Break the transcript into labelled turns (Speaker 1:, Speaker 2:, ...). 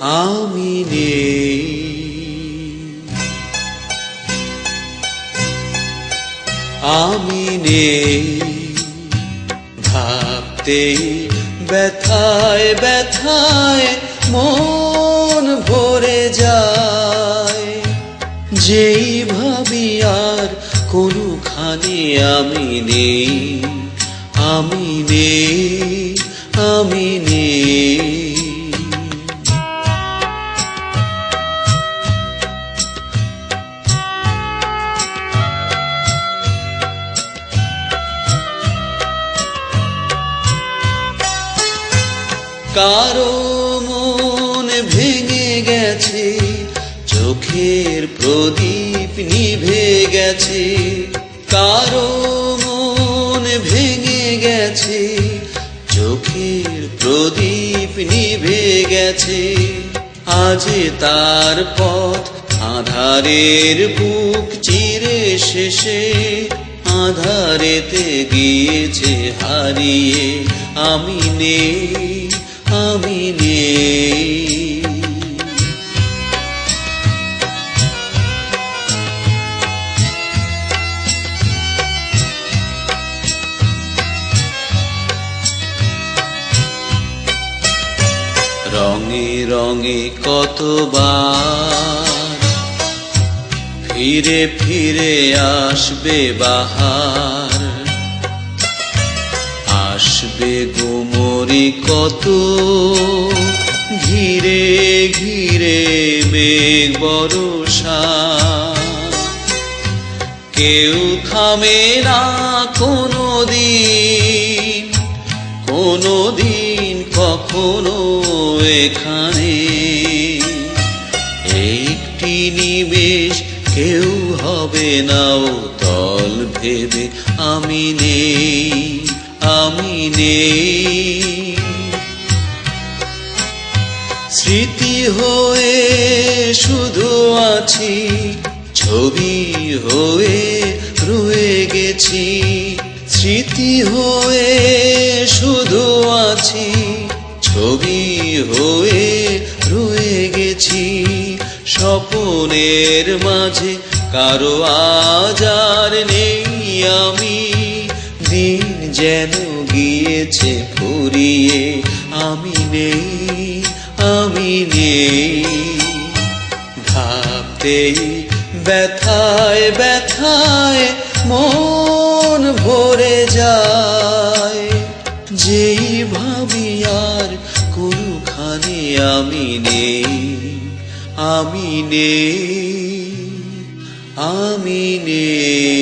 Speaker 1: আমি নেই। আমি নেই ভাবতেই ব্যথায় ব্যথায় মন ভরে যায়। যেই ভাবি আর কোনোখানে আমি নেই, আমি নেই, আমি নেই। কারো মন ভেঙে গেছে, চোখের প্রদীপ নিভে গেছে। কারো মন ভেঙে গেছে, চোখের প্রদীপ নিভে গেছে। আজ তার পথ আঁধারের বুক চিরে শেষে, আঁধারেতে গিয়েছে হারিয়ে। আমি নেই, আমি নেই। রঙে রঙে কতবার ফিরে ফিরে আসবে বাহার, আসবে গুমরি কত ঘিরে ঘিরে মেঘ বরষা। কেউ থামে না কোনোদিন, কোনোদিন কখনো এখানে। একটি নিমেষ কেউ হবে না তল ভেবে। আমি নেই, আমি নেই। স্মৃতি হয়ে শুধু আছি, ছবি হয়ে রয়ে গেছি। স্মৃতি হয়ে শুধু আছি, ছবি হয়ে রয়ে গেছি। স্বপনের মাঝে কারো আজ আর নেই আমি। দিন যেন গিয়েছে ফুরিয়ে। আমি নেই, আমি নেই। ভাবতেই ব্যথায় ব্যথায় মন ভরে যায়। যেই ভাবি আর কোনোখানে আমি নেই, আমি নেই, আমি নেই।